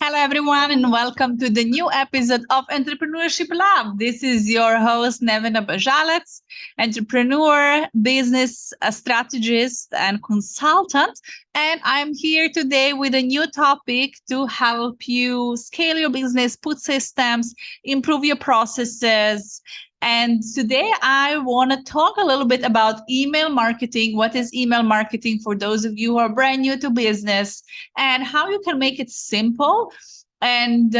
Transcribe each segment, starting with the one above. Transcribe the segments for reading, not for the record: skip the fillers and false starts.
Hello, everyone, and welcome to the new episode of Entrepreneurship Lab. This is your host, Nevena Bajalets, entrepreneur, business strategist, and consultant. And I'm here today with a new topic to help you scale your business, put systems, improve your processes. And today I want to talk a little bit about email marketing. What is email marketing for those of you who are brand new to business, and how you can make it simple and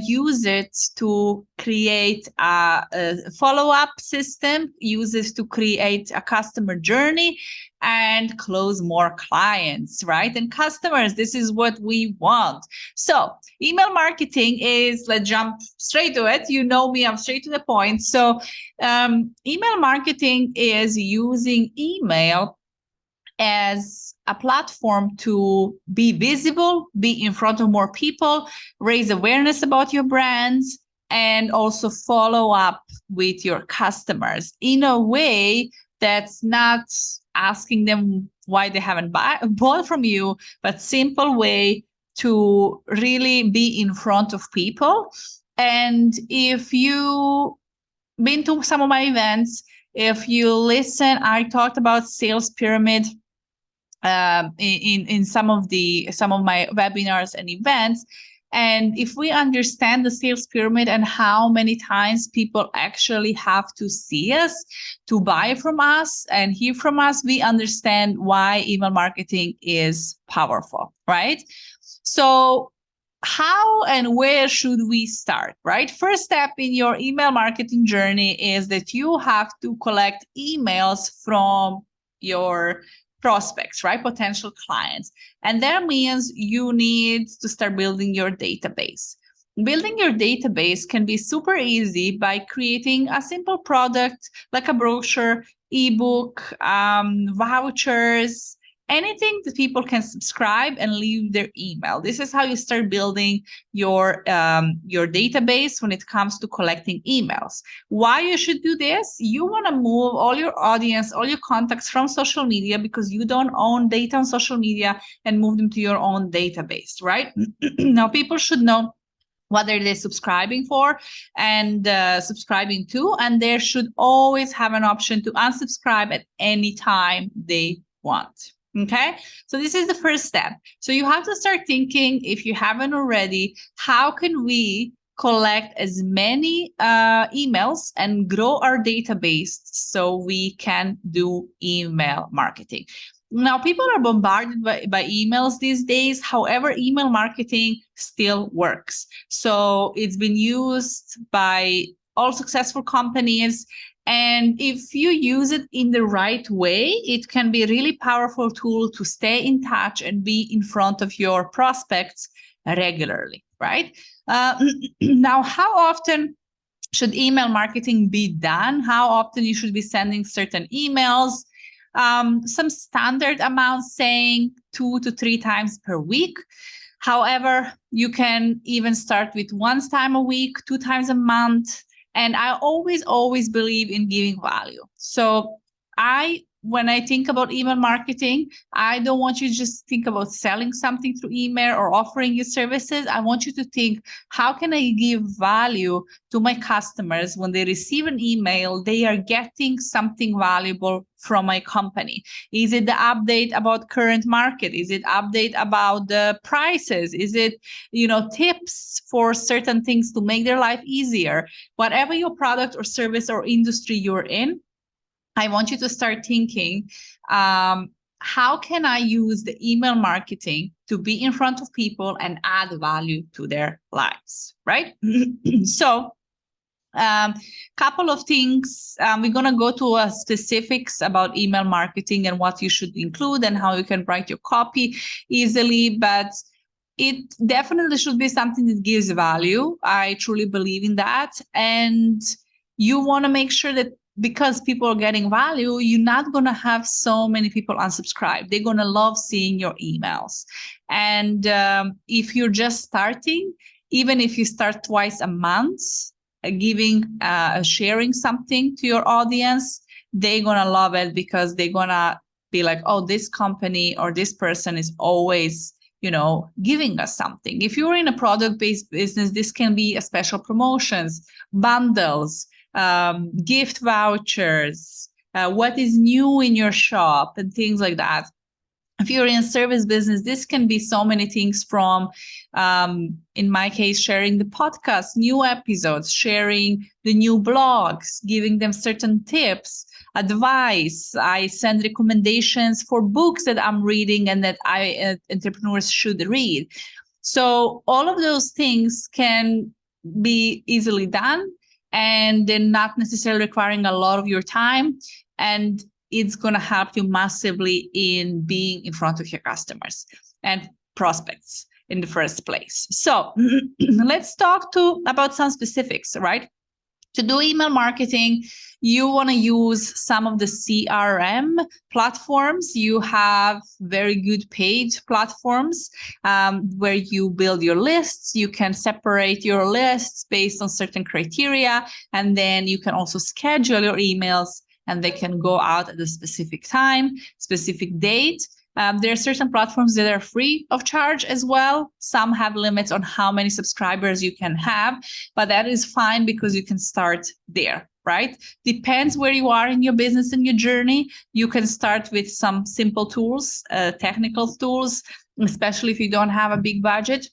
use it to create a follow-up system, use it to create a customer journey and close more clients, right? And customers, this is what we want. So email marketing is, let's jump straight to it. You know me, I'm straight to the point. So email marketing is using email as a platform to be visible, be in front of more people, raise awareness about your brands, and also follow up with your customers in a way that's not asking them why they haven't bought from you, but simple way to really be in front of people. And if you been to some of my events, if you listen, I talked about sales pyramid in some of my webinars and events. And if we understand the sales pyramid and how many times people actually have to see us to buy from us and hear from us, we understand why email marketing is powerful, right? So how and where should we start, right? First step in your email marketing journey is that you have to collect emails from your prospects, right? Potential clients. And that means you need to start building your database. Building your database can be super easy by creating a simple product like a brochure, ebook, vouchers, anything that people can subscribe and leave their email. This is how you start building your database when it comes to collecting emails. Why you should do this? You want to move all your audience, all your contacts from social media because you don't own data on social media, and move them to your own database, right? Now, people should know what are they subscribing for and subscribing to, and they should always have an option to unsubscribe at any time they want. Okay, so this is the first step. So you have to start thinking, if you haven't already, how can we collect as many emails and grow our database so we can do email marketing. Now, people are bombarded by emails these days. However, email marketing still works. So it's been used by all successful companies. And if you use it in the right way, it can be a really powerful tool to stay in touch and be in front of your prospects regularly, right? Now, how often should email marketing be done? How often you should be sending certain emails? Some standard amounts saying 2 to 3 times per week. However, you can even start with 1 time a week, 2 times a month. And I always believe in giving value. So when I think about email marketing, I don't want you to just think about selling something through email or offering your services. I want you to think, how can I give value to my customers when they receive an email? They are getting something valuable from my company. Is it the update about current market? Is it update about the prices? Is it, tips for certain things to make their life easier? Whatever your product or service or industry you're in, I want you to start thinking, how can I use the email marketing to be in front of people and add value to their lives, right? So couple of things. We're going to go to specifics about email marketing and what you should include and how you can write your copy easily, but it definitely should be something that gives value. I truly believe in that. And you want to make sure that because people are getting value, you're not going to have so many people unsubscribe. They're going to love seeing your emails. And if you're just starting, even if you start twice a month, sharing something to your audience, they're going to love it because they're going to be like, oh, this company or this person is always giving us something. If you're in a product-based business, this can be a special promotions, bundles, gift vouchers, what is new in your shop, and things like that. If you're in a service business, this can be so many things from, in my case, sharing the podcast, new episodes, sharing the new blogs, giving them certain tips, advice. I send recommendations for books that I'm reading and that entrepreneurs should read. So all of those things can be easily done, and they're not necessarily requiring a lot of your time. And it's going to help you massively in being in front of your customers and prospects in the first place. So let's talk about some specifics, right? To do email marketing, you want to use some of the CRM platforms. You have very good paid platforms where you build your lists. You can separate your lists based on certain criteria, and then you can also schedule your emails, and they can go out at a specific time, specific date. There are certain platforms that are free of charge as well. Some have limits on how many subscribers you can have, but that is fine because you can start there, right? Depends where you are in your business and your journey. You can start with some simple tools, technical tools, especially if you don't have a big budget.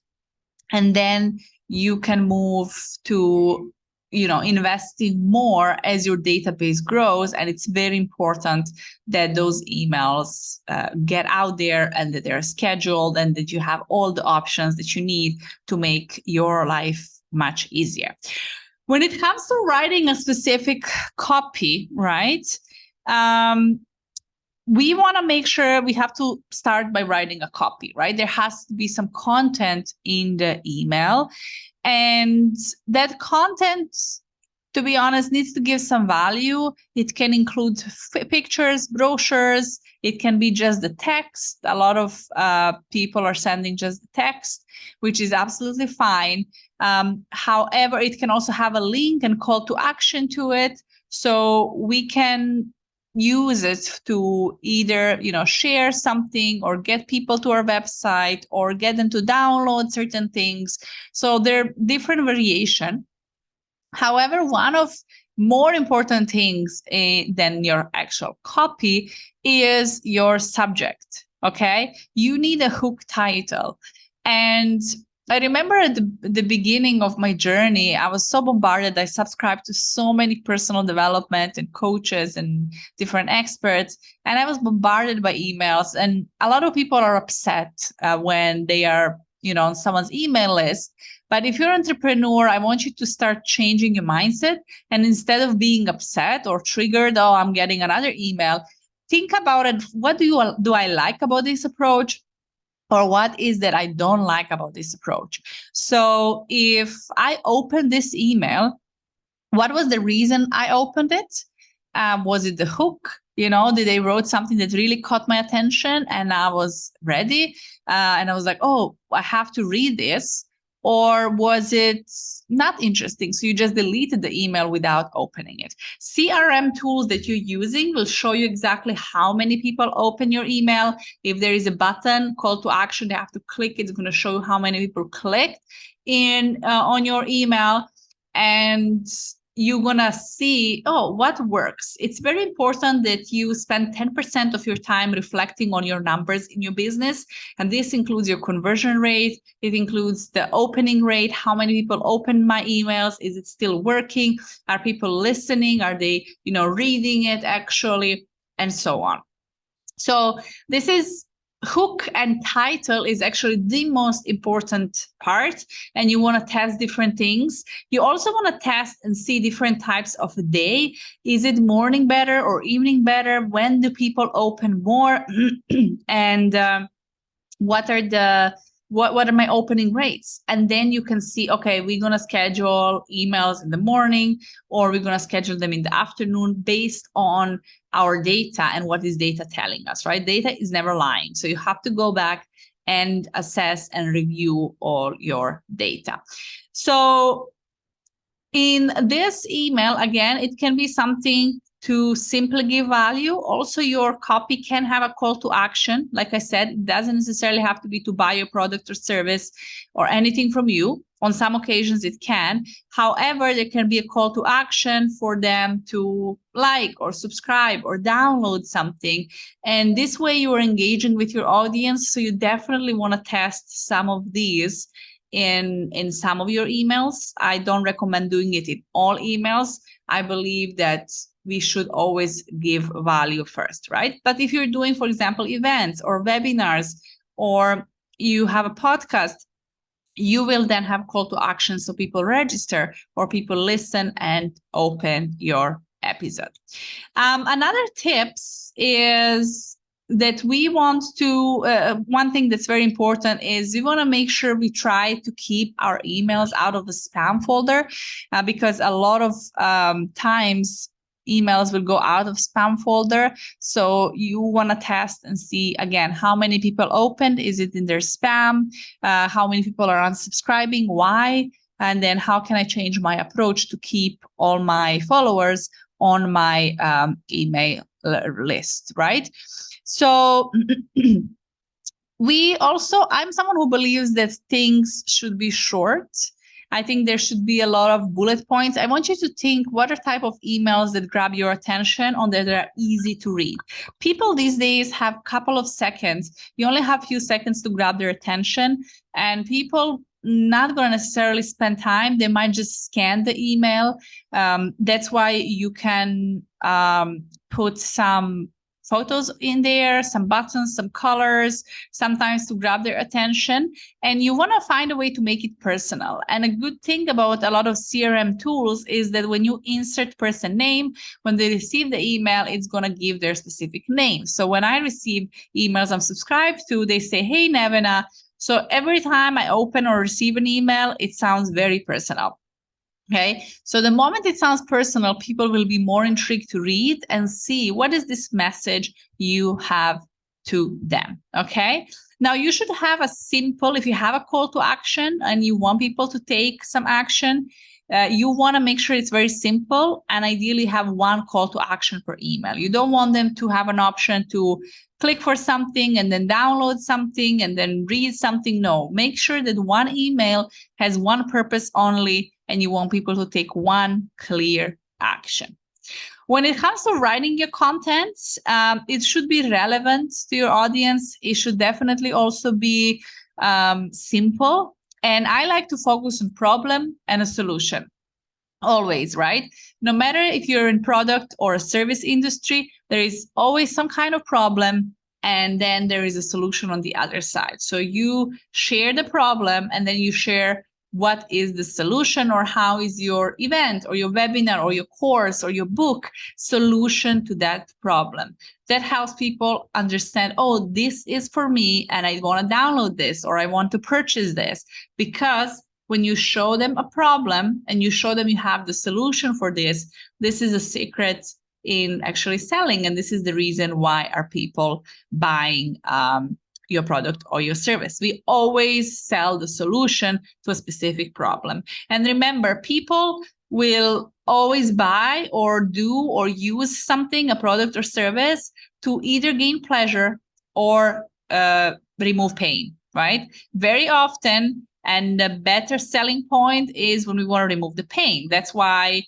And then you can move to investing more as your database grows. And it's very important that those emails get out there and that they're scheduled and that you have all the options that you need to make your life much easier. When it comes to writing a specific copy, right? We want to make sure we have to start by writing a copy, right? There has to be some content in the email. And that content, to be honest, needs to give some value. It can include pictures, brochures. It can be just the text. A lot of people are sending just the text, which is absolutely fine. However, it can also have a link and call to action to it. So we can use it to either share something or get people to our website or get them to download certain things. So there are different variation. However, one of more important things than your actual copy is your subject. Okay, you need a hook title. And I remember at the beginning of my journey, I was so bombarded. I subscribed to so many personal development and coaches and different experts, and I was bombarded by emails. And a lot of people are upset when they are, on someone's email list. But if you're an entrepreneur, I want you to start changing your mindset. And instead of being upset or triggered, oh, I'm getting another email, think about it. What do I like about this approach? Or what is that I don't like about this approach? So if I open this email, what was the reason I opened it? Was it the hook? Did they wrote something that really caught my attention and I was ready? And I was like, oh, I have to read this. Or was it not interesting? So you just deleted the email without opening it. CRM tools that you're using will show you exactly how many people open your email. If there is a button, call to action, they have to click. It's going to show you how many people clicked on your email. And you're going to see, oh, what works. It's very important that you spend 10% of your time reflecting on your numbers in your business. And this includes your conversion rate. It includes the opening rate. How many people open my emails? Is it still working? Are people listening? Are they, reading it actually? And so on. So this is hook and title is actually the most important part, and you want to test different things. You also want to test and see different types of a day. Is it morning better or evening better? When do people open more? And what are my opening rates? And then you can see, okay, we're going to schedule emails in the morning, or we're going to schedule them in the afternoon based on our data and what is data telling us, right? Data is never lying. So you have to go back and assess and review all your data. So in this email, again, it can be something to simply give value. Also, your copy can have a call to action. Like I said, it doesn't necessarily have to be to buy your product or service or anything from you. On some occasions, it can. However, there can be a call to action for them to like or subscribe or download something. And this way, you are engaging with your audience. So you definitely want to test some of these in some of your emails. I don't recommend doing it in all emails. I believe that we should always give value first, right? But if you're doing, for example, events or webinars, or you have a podcast, you will then have call to action so people register or people listen and open your episode. Another tips is that we want to, one thing that's very important is we want to make sure we try to keep our emails out of the spam folder, because a lot of times emails will go out of spam folder. So you want to test and see again, how many people opened, is it in their spam? How many people are unsubscribing? Why? And then how can I change my approach to keep all my followers on my email list, right? So I'm someone who believes that things should be short. I think there should be a lot of bullet points. I want you to think, what are type of emails that grab your attention or that are easy to read? People these days have a couple of seconds. You only have a few seconds to grab their attention, and people not going to necessarily spend time. They might just scan the email. That's why you can put some photos in there, some buttons, some colors, sometimes to grab their attention. And you want to find a way to make it personal. And a good thing about a lot of CRM tools is that when you insert person name, when they receive the email, it's going to give their specific name. So when I receive emails I'm subscribed to, they say, "Hey, Nevena." So every time I open or receive an email, it sounds very personal. Okay, so the moment it sounds personal, people will be more intrigued to read and see what is this message you have to them. Okay, now you should have a simple, if you have a call to action and you want people to take some action, you want to make sure it's very simple and ideally have one call to action per email. You don't want them to have an option to click for something and then download something and then read something. No, make sure that one email has one purpose only, and you want people to take one clear action. When it comes to writing your content, it should be relevant to your audience. It should definitely also be simple. And I like to focus on problem and a solution. Always, right? No matter if you're in product or a service industry, there is always some kind of problem, and then there is a solution on the other side. So you share the problem, and then you share what is the solution, or how is your event or your webinar or your course or your book solution to that problem. That helps people understand, oh, this is for me and I want to download this or I want to purchase this. Because when you show them a problem and you show them you have the solution for this, this is a secret in actually selling. And this is the reason why are people buying your product or your service. We always sell the solution to a specific problem. And remember, people will always buy or do or use something, a product or service, to either gain pleasure or remove pain, right? Very often, and the better selling point is when we want to remove the pain. That's why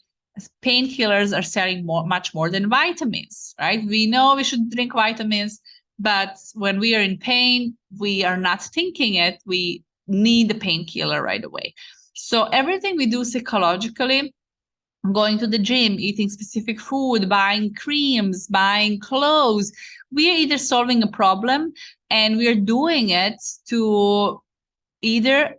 painkillers are selling much more than vitamins, right? We know we should drink vitamins, but when we are in pain, we are not thinking it. We need the painkiller right away. So everything we do psychologically, going to the gym, eating specific food, buying creams, buying clothes, we are either solving a problem and we are doing it to either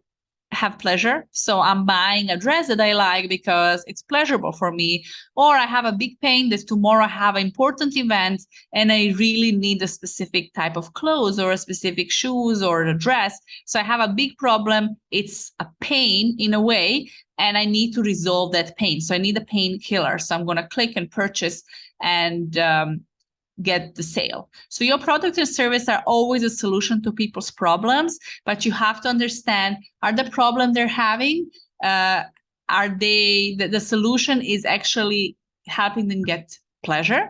have pleasure. So I'm buying a dress that I like because it's pleasurable for me, or I have a big pain that tomorrow I have an important event and I really need a specific type of clothes or a specific shoes or a dress. So I have a big problem. It's a pain in a way, and I need to resolve that pain. So I need a painkiller. So I'm going to click and purchase and get the sale. So your product and service are always a solution to people's problems, but you have to understand, are the problem they're having, are they, the solution is actually helping them get pleasure,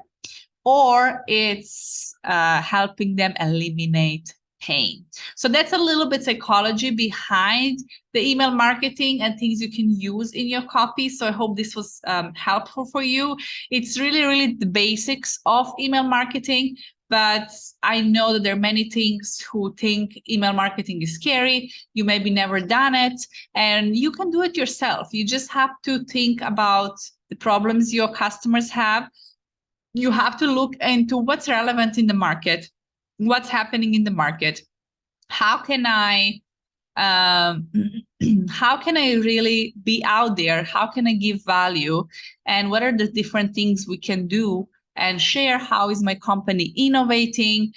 or it's helping them eliminate pain. So that's a little bit psychology behind the email marketing and things you can use in your copy. So I hope this was helpful for you. It's really, really the basics of email marketing. But I know that there are many things who think email marketing is scary. You maybe never done it, and you can do it yourself. You just have to think about the problems your customers have. You have to look into what's relevant in the market, what's happening in the market. How can I how can I really be out there? How can I give value? And what are the different things we can do and share? How is my company innovating?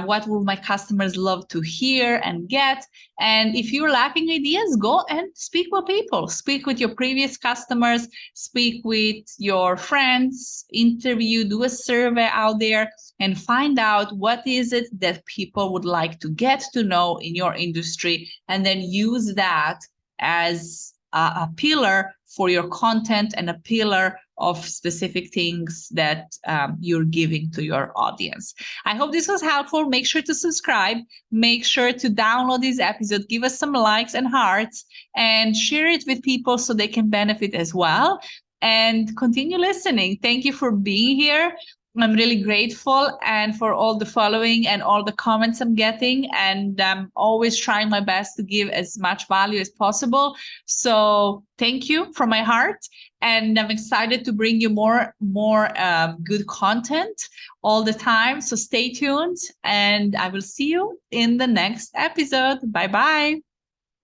What will my customers love to hear and get? And if you're lacking ideas, go and speak with people. Speak with your previous customers, speak with your friends, interview, do a survey out there, and find out what is it that people would like to get to know in your industry, and then use that as a pillar for your content and a pillar of specific things that you're giving to your audience. I hope this was helpful. Make sure to subscribe. Make sure to download this episode. Give us some likes and hearts and share it with people so they can benefit as well. And continue listening. Thank you for being here. I'm really grateful and for all the following and all the comments I'm getting. And I'm always trying my best to give as much value as possible. So thank you from my heart. And I'm excited to bring you more good content all the time. So stay tuned, and I will see you in the next episode. Bye-bye.